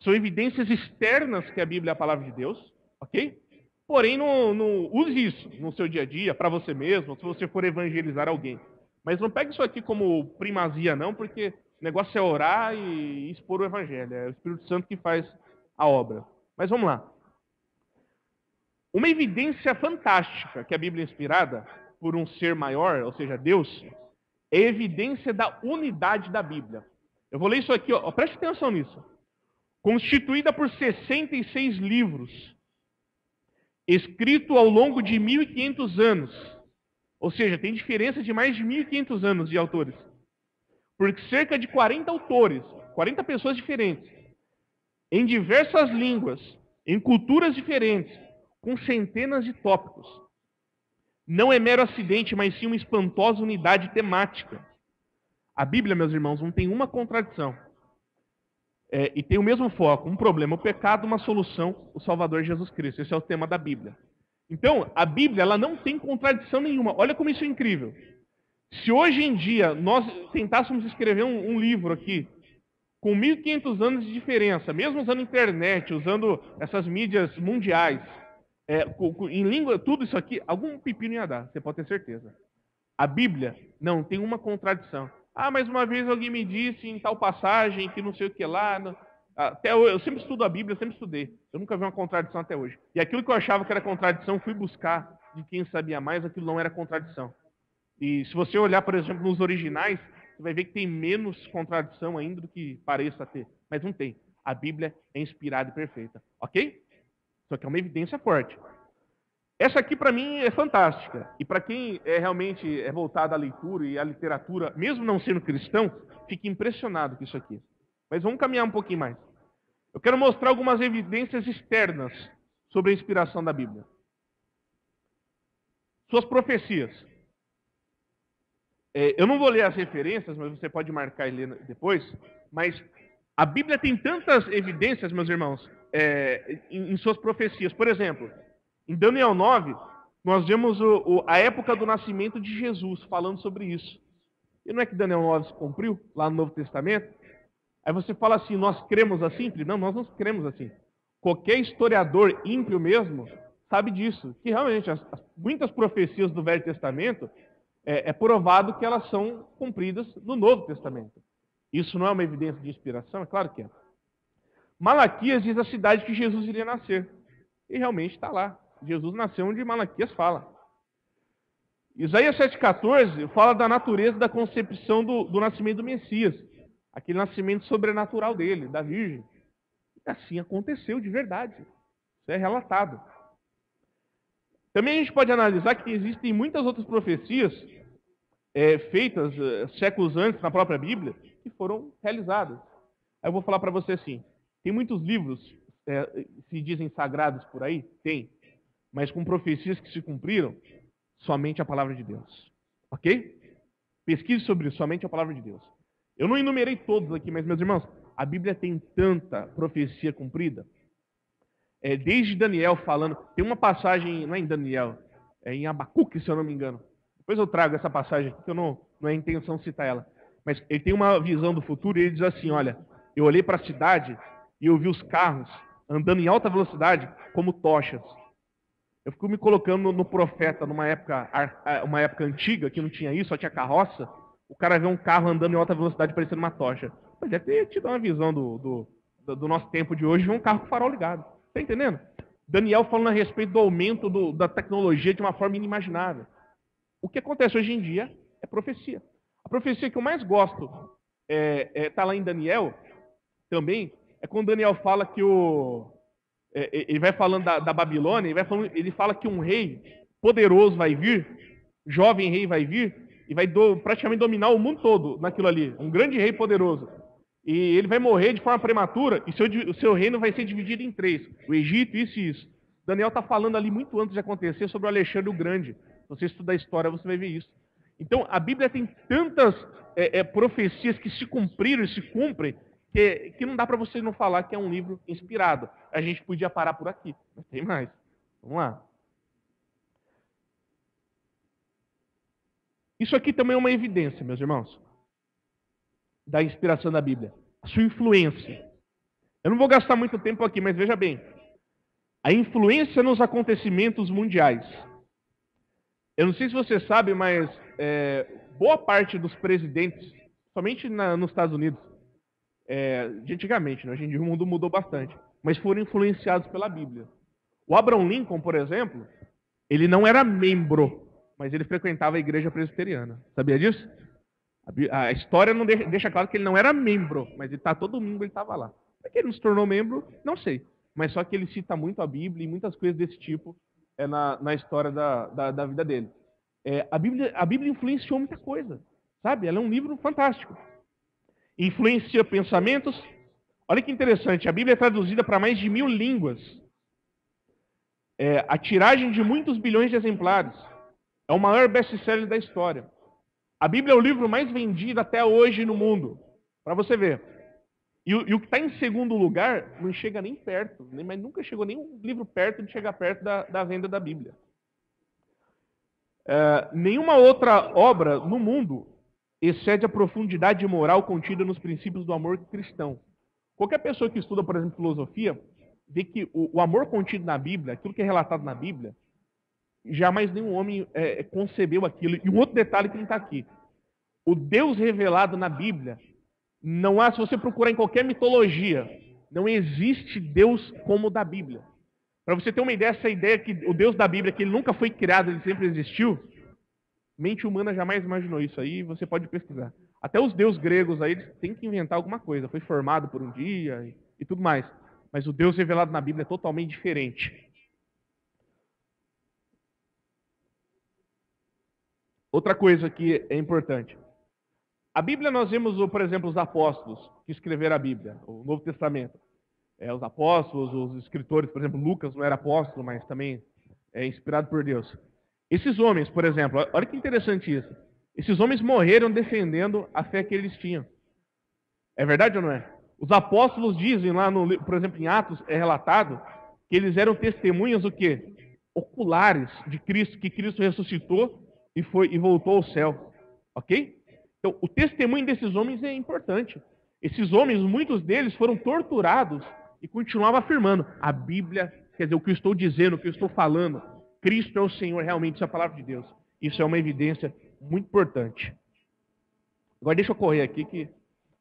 são evidências externas que a Bíblia é a palavra de Deus, ok? Porém, não use isso no seu dia a dia, para você mesmo, se você for evangelizar alguém. Mas não pegue isso aqui como primazia, não, porque o negócio é orar e expor o evangelho. É o Espírito Santo que faz a obra. Mas vamos lá. Uma evidência fantástica que a Bíblia é inspirada por um ser maior, ou seja, Deus, é evidência da unidade da Bíblia. Eu vou ler isso aqui, ó, preste atenção nisso. Constituída por 66 livros, escrito ao longo de 1.500 anos, ou seja, tem diferença de mais de 1.500 anos de autores, por cerca de 40 autores, 40 pessoas diferentes, em diversas línguas, em culturas diferentes, com centenas de tópicos. Não é mero acidente, mas sim uma espantosa unidade temática. A Bíblia, meus irmãos, não tem uma contradição. E tem o mesmo foco, um problema, o pecado, uma solução, o Salvador Jesus Cristo. Esse é o tema da Bíblia. Então, a Bíblia ela não tem contradição nenhuma. Olha como isso é incrível. Se hoje em dia nós tentássemos escrever um livro aqui, com 1.500 anos de diferença, mesmo usando internet, usando essas mídias mundiais, em língua, tudo isso aqui, algum pepino ia dar, você pode ter certeza. A Bíblia não tem uma contradição. Ah, mas uma vez alguém me disse em tal passagem que não sei o que lá. Até eu sempre estudo a Bíblia, eu sempre estudei. Eu nunca vi uma contradição até hoje. E aquilo que eu achava que era contradição, fui buscar de quem sabia mais, aquilo não era contradição. E se você olhar, por exemplo, nos originais, você vai ver que tem menos contradição ainda do que pareça ter. Mas não tem. A Bíblia é inspirada e perfeita. Ok? Só que é uma evidência forte. Essa aqui, para mim, é fantástica. E para quem realmente é voltado à leitura e à literatura, mesmo não sendo cristão, fica impressionado com isso aqui. Mas vamos caminhar um pouquinho mais. Eu quero mostrar algumas evidências externas sobre a inspiração da Bíblia. Suas profecias. Eu não vou ler as referências, mas você pode marcar e ler depois. Mas a Bíblia tem tantas evidências, meus irmãos, em suas profecias. Por exemplo, em Daniel 9, nós vemos a época do nascimento de Jesus, falando sobre isso. E não é que Daniel 9 se cumpriu, lá no Novo Testamento? Aí você fala assim, nós cremos assim? Não, nós não cremos assim. Qualquer historiador ímpio mesmo sabe disso, que realmente muitas profecias do Velho Testamento é provado que elas são cumpridas no Novo Testamento. Isso não é uma evidência de inspiração? É claro que é. Malaquias diz a cidade que Jesus iria nascer. E realmente está lá. Jesus nasceu onde Malaquias fala. Isaías 7,14 fala da natureza da concepção do nascimento do Messias. Aquele nascimento sobrenatural dele, da Virgem. E assim aconteceu de verdade. Isso é relatado. Também a gente pode analisar que existem muitas outras profecias feitas séculos antes na própria Bíblia que foram realizadas. Aí eu vou falar para você assim, tem muitos livros se dizem sagrados por aí? Tem. Mas com profecias que se cumpriram, somente a palavra de Deus. Ok? Pesquise sobre isso, somente a palavra de Deus. Eu não enumerei todos aqui, mas, meus irmãos, a Bíblia tem tanta profecia cumprida. Desde Daniel falando, tem uma passagem, não é em Daniel, é em Abacuque, se eu não me engano. Depois eu trago essa passagem aqui, que eu não é intenção citar ela. Mas ele tem uma visão do futuro e ele diz assim, olha, eu olhei para a cidade e eu vi os carros andando em alta velocidade como tochas. Eu fico me colocando no profeta numa época antiga, que não tinha isso, só tinha carroça. O cara vê um carro andando em alta velocidade parecendo uma tocha. Pode até te dar uma visão do nosso tempo de hoje, ver um carro com farol ligado. Está entendendo? Daniel falando a respeito do aumento da tecnologia de uma forma inimaginável. O que acontece hoje em dia é profecia. A profecia que eu mais gosto está lá em Daniel, também, é quando Daniel fala que ele vai falando da Babilônia, ele fala que um rei poderoso vai vir, jovem rei vai vir, e vai praticamente dominar o mundo todo naquilo ali. Um grande rei poderoso. E ele vai morrer de forma prematura, e o seu reino vai ser dividido em 3. O Egito, isso e isso. Daniel está falando ali muito antes de acontecer sobre o Alexandre o Grande. Se você estudar a história, você vai ver isso. Então, a Bíblia tem tantas profecias que se cumpriram e se cumprem, que não dá para você não falar que é um livro inspirado. A gente podia parar por aqui, mas tem mais. Vamos lá. Isso aqui também é uma evidência, meus irmãos, da inspiração da Bíblia. A sua influência. Eu não vou gastar muito tempo aqui, mas veja bem. A influência nos acontecimentos mundiais. Eu não sei se você sabe, mas boa parte dos presidentes, somente nos Estados Unidos, de antigamente, né? Hoje em dia o mundo mudou bastante, mas foram influenciados pela Bíblia. O Abraham Lincoln, por exemplo, ele não era membro, mas ele frequentava a igreja presbiteriana. Sabia disso? A história não deixa claro que ele não era membro, mas ele todo domingo ele estava lá. Por que ele não se tornou membro? Não sei. Mas só que ele cita muito a Bíblia e muitas coisas desse tipo na história da vida dele. A Bíblia influenciou muita coisa, sabe? Ela é um livro fantástico. Influencia pensamentos. Olha que interessante, a Bíblia é traduzida para mais de 1000 línguas. A tiragem de muitos bilhões de exemplares. É o maior best-seller da história. A Bíblia é o livro mais vendido até hoje no mundo. Para você ver. E o que está em segundo lugar não chega nem perto, mas nunca chegou nenhum livro perto de chegar perto da venda da Bíblia. Nenhuma outra obra no mundo excede a profundidade moral contida nos princípios do amor cristão. Qualquer pessoa que estuda, por exemplo, filosofia, vê que o amor contido na Bíblia, aquilo que é relatado na Bíblia, jamais nenhum homem concebeu aquilo. E um outro detalhe que não está aqui. O Deus revelado na Bíblia, não há, se você procurar em qualquer mitologia, não existe Deus como o da Bíblia. Para você ter uma ideia, essa ideia que o Deus da Bíblia, que ele nunca foi criado, ele sempre existiu, mente humana jamais imaginou isso aí, você pode pesquisar. Até os deuses gregos aí, eles têm que inventar alguma coisa. Foi formado por um dia e tudo mais. Mas o Deus revelado na Bíblia é totalmente diferente. Outra coisa que é importante. A Bíblia nós vemos, por exemplo, os apóstolos que escreveram a Bíblia, o Novo Testamento. Os apóstolos, os escritores, por exemplo, Lucas não era apóstolo, mas também é inspirado por Deus. Esses homens, por exemplo, olha que interessante isso. Esses homens morreram defendendo a fé que eles tinham. É verdade ou não é? Os apóstolos dizem lá, por exemplo, em Atos, é relatado que eles eram testemunhas o quê? Oculares de Cristo, que Cristo ressuscitou e voltou ao céu. Ok? Então, o testemunho desses homens é importante. Esses homens, muitos deles foram torturados e continuavam afirmando. A Bíblia, quer dizer, o que eu estou dizendo, o que eu estou falando, Cristo é o Senhor, realmente, isso é a palavra de Deus. Isso é uma evidência muito importante. Agora deixa eu correr aqui que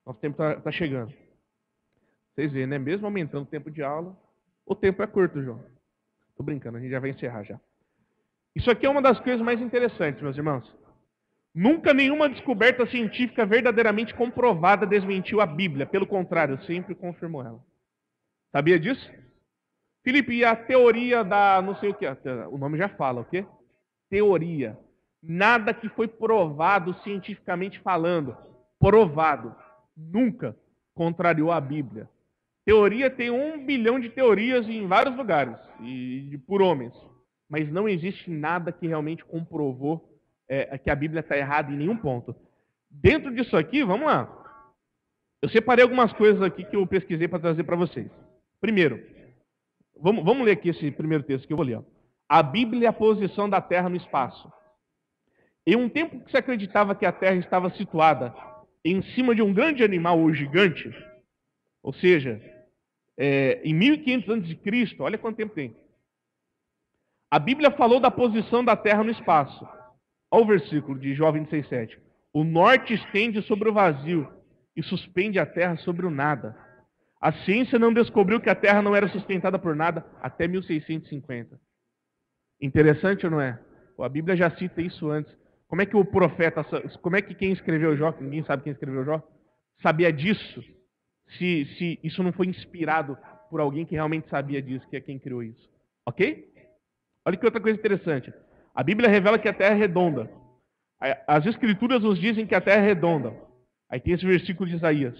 nosso tempo está chegando. Vocês veem, né? Mesmo aumentando o tempo de aula, o tempo é curto, João. Estou brincando, a gente já vai encerrar já. Isso aqui é uma das coisas mais interessantes, meus irmãos. Nunca nenhuma descoberta científica verdadeiramente comprovada desmentiu a Bíblia. Pelo contrário, sempre confirmou ela. Sabia disso? Felipe, e a teoria da não sei o que? O nome já fala, o quê? Teoria. Nada que foi provado cientificamente falando. Provado. Nunca contrariou a Bíblia. Teoria tem 1 bilhão de teorias em vários lugares, por homens. Mas não existe nada que realmente comprovou que a Bíblia está errada em nenhum ponto. Dentro disso aqui, vamos lá. Eu separei algumas coisas aqui que eu pesquisei para trazer para vocês. Primeiro, vamos ler aqui esse primeiro texto que eu vou ler. Ó. A Bíblia é a posição da Terra no espaço. Em um tempo que se acreditava que a Terra estava situada em cima de um grande animal ou gigante, ou seja, em 1500 a.C., olha quanto tempo tem. A Bíblia falou da posição da Terra no espaço. Olha o versículo de Jó 26:7. O norte estende sobre o vazio e suspende a terra sobre o nada. A ciência não descobriu que a terra não era sustentada por nada até 1650. Interessante ou não é? A Bíblia já cita isso antes. Como é que o profeta, como é que quem escreveu Jó, que ninguém sabe quem escreveu Jó, sabia disso? Se isso não foi inspirado por alguém que realmente sabia disso, que é quem criou isso. Ok? Olha que outra coisa interessante. A Bíblia revela que a Terra é redonda. As Escrituras nos dizem que a Terra é redonda. Aí tem esse versículo de Isaías.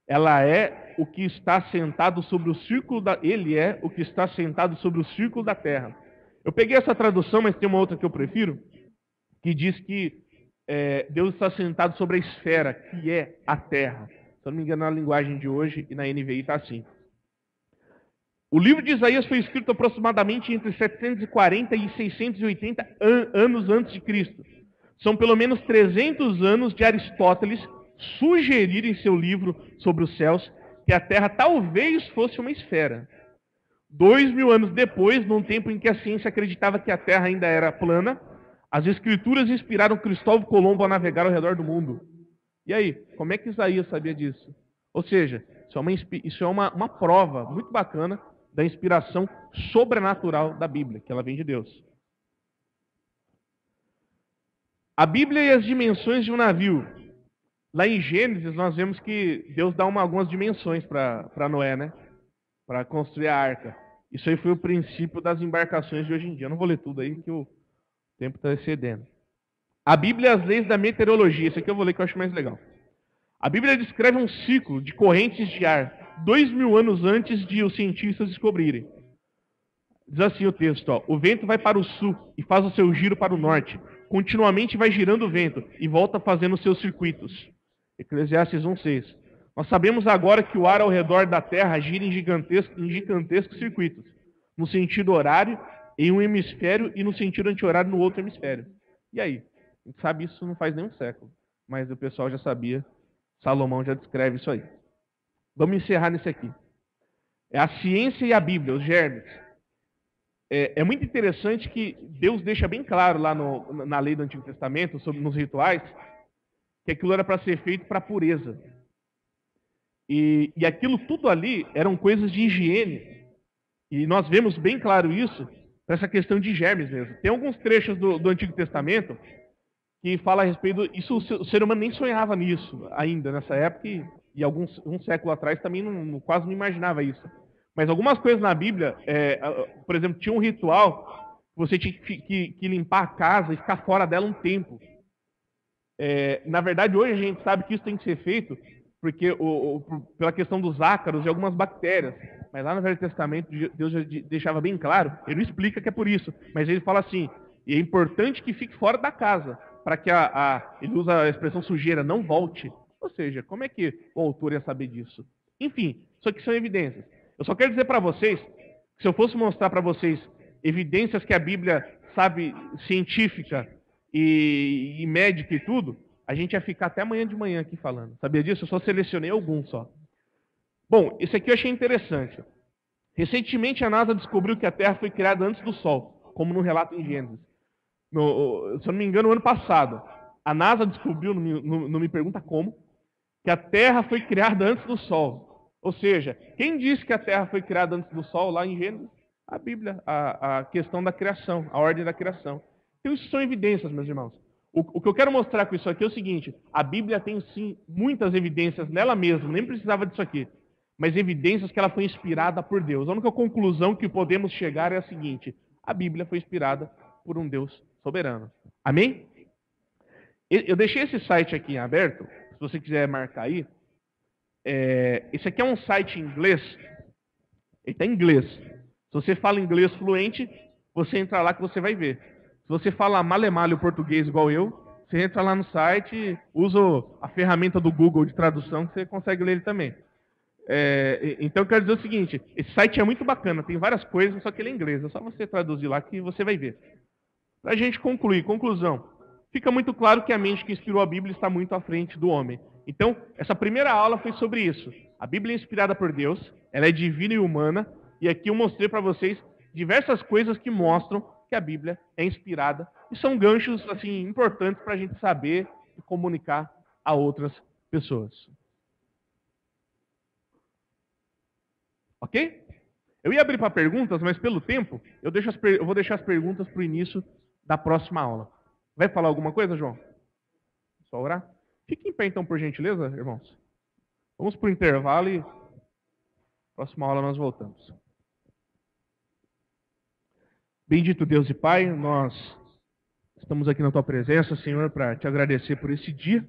Ela é o que está sentado sobre o círculo da... Ele é o que está sentado sobre o círculo da Terra. Eu peguei essa tradução, mas tem uma outra que eu prefiro, que diz que Deus está sentado sobre a esfera, que é a Terra. Se eu não me engano, na linguagem de hoje e na NVI está assim. O livro de Isaías foi escrito aproximadamente entre 740 e 680 anos antes de Cristo. São pelo menos 300 anos de Aristóteles sugerir em seu livro sobre os céus que a Terra talvez fosse uma esfera. 2000 anos depois, num tempo em que a ciência acreditava que a Terra ainda era plana, As escrituras inspiraram Cristóvão Colombo a navegar ao redor do mundo. E aí, como é que Isaías sabia disso? Ou seja, isso é uma prova muito bacana da inspiração sobrenatural da Bíblia, que ela vem de Deus. A Bíblia e as dimensões de um navio. Lá em Gênesis, nós vemos que Deus dá algumas dimensões para Noé, né? Para construir a arca. Isso aí foi o princípio das embarcações de hoje em dia. Eu não vou ler tudo aí, que o tempo está excedendo. A Bíblia e as leis da meteorologia. Isso aqui eu vou ler que eu acho mais legal. A Bíblia descreve um ciclo de correntes de ar 2000 anos antes de os cientistas descobrirem. Diz assim o texto, ó, o vento vai para o sul e faz o seu giro para o norte. Continuamente vai girando o vento e volta fazendo os seus circuitos. Eclesiastes 1:6. Nós sabemos agora que o ar ao redor da Terra gira em gigantescos circuitos, no sentido horário em um hemisfério e no sentido anti-horário no outro hemisfério. E aí? A gente sabe isso não faz nem um século, mas o pessoal já sabia. Salomão já descreve isso aí. Vamos encerrar nesse aqui. É a ciência e a Bíblia, os germes. É muito interessante que Deus deixa bem claro lá na lei do Antigo Testamento, nos rituais, que aquilo era para ser feito para pureza. E aquilo tudo ali eram coisas de higiene. E nós vemos bem claro isso para essa questão de germes mesmo. Tem alguns trechos do Antigo Testamento que fala a respeito isso, o ser humano nem sonhava nisso ainda nessa época e um século atrás também quase não imaginava isso. Mas algumas coisas na Bíblia, por exemplo, tinha um ritual que você tinha que limpar a casa e ficar fora dela um tempo. Na verdade, hoje a gente sabe que isso tem que ser feito porque pela questão dos ácaros e algumas bactérias. Mas lá no Velho Testamento, Deus já deixava bem claro, ele não explica que é por isso, mas ele fala assim, e é importante que fique fora da casa, para que ele usa a expressão sujeira, não volte. Ou seja, como é que o autor ia saber disso? Enfim, isso aqui são evidências. Eu só quero dizer para vocês, que se eu fosse mostrar para vocês evidências que a Bíblia sabe, científica e médica e tudo, a gente ia ficar até amanhã de manhã aqui falando. Sabia disso? Eu só selecionei alguns só. Bom, esse aqui eu achei interessante. Recentemente a NASA descobriu que a Terra foi criada antes do Sol, como no relato em Gênesis. Se eu não me engano, no ano passado, a NASA descobriu, não me pergunta como, que a Terra foi criada antes do Sol. Ou seja, quem disse que a Terra foi criada antes do Sol lá em Gênesis? A Bíblia, a questão da criação, a ordem da criação. Então isso são evidências, meus irmãos. O que eu quero mostrar com isso aqui é o seguinte, a Bíblia tem sim muitas evidências nela mesma, nem precisava disso aqui, mas evidências que ela foi inspirada por Deus. A única conclusão que podemos chegar é a seguinte, a Bíblia foi inspirada por um Deus soberano. Amém? Eu deixei esse site aqui aberto, se você quiser marcar aí. Esse aqui é um site em inglês, ele está em inglês. Se você fala inglês fluente, você entra lá que você vai ver. Se você fala male-male o português igual eu, você entra lá no site, usa a ferramenta do Google de tradução, que você consegue ler ele também. Então eu quero dizer o seguinte, esse site é muito bacana, tem várias coisas, só que ele é em inglês, é só você traduzir lá que você vai ver. Para a gente concluir, conclusão, fica muito claro que a mente que inspirou a Bíblia está muito à frente do homem. Então, essa primeira aula foi sobre isso. A Bíblia é inspirada por Deus, ela é divina e humana, e aqui eu mostrei para vocês diversas coisas que mostram que a Bíblia é inspirada, e são ganchos assim importantes para a gente saber e comunicar a outras pessoas. Ok? Eu ia abrir para perguntas, mas pelo tempo, eu vou deixar as perguntas para o início da próxima aula. Vai falar alguma coisa, João? Só orar? Fique em pé então, por gentileza, irmãos. Vamos para o intervalo e próxima aula nós voltamos. Bendito Deus e Pai, nós estamos aqui na Tua presença, Senhor, para Te agradecer por esse dia.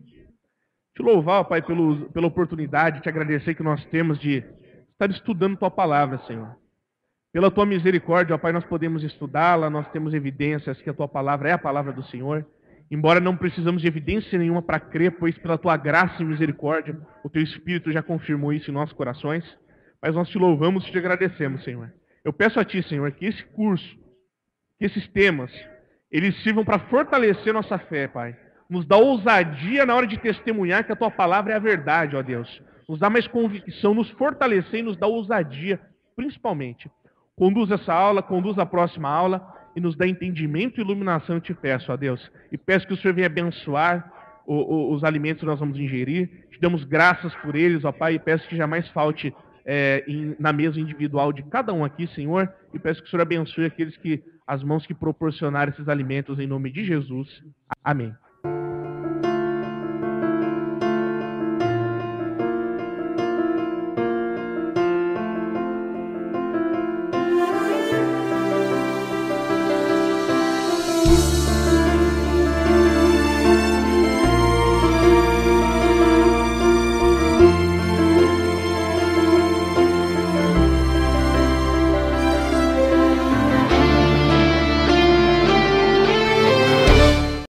Te louvar, Pai, pela oportunidade, Te agradecer que nós temos de estar estudando Tua palavra, Senhor. Pela Tua misericórdia, ó Pai, nós podemos estudá-la, nós temos evidências que a Tua palavra é a palavra do Senhor. Embora não precisamos de evidência nenhuma para crer, pois pela Tua graça e misericórdia, o Teu Espírito já confirmou isso em nossos corações. Mas nós Te louvamos e Te agradecemos, Senhor. Eu peço a Ti, Senhor, que esse curso, que esses temas, eles sirvam para fortalecer nossa fé, Pai. Nos dá ousadia na hora de testemunhar que a Tua palavra é a verdade, ó Deus. Nos dá mais convicção, nos fortalecer e nos dá ousadia, principalmente. Conduz essa aula, conduz a próxima aula. e nos dá entendimento e iluminação, eu te peço, ó Deus. E peço que o Senhor venha abençoar os alimentos que nós vamos ingerir. Te damos graças por eles, ó Pai, e peço que jamais falte na mesa individual de cada um aqui, Senhor. E peço que o Senhor abençoe as mãos que proporcionaram esses alimentos em nome de Jesus. Amém.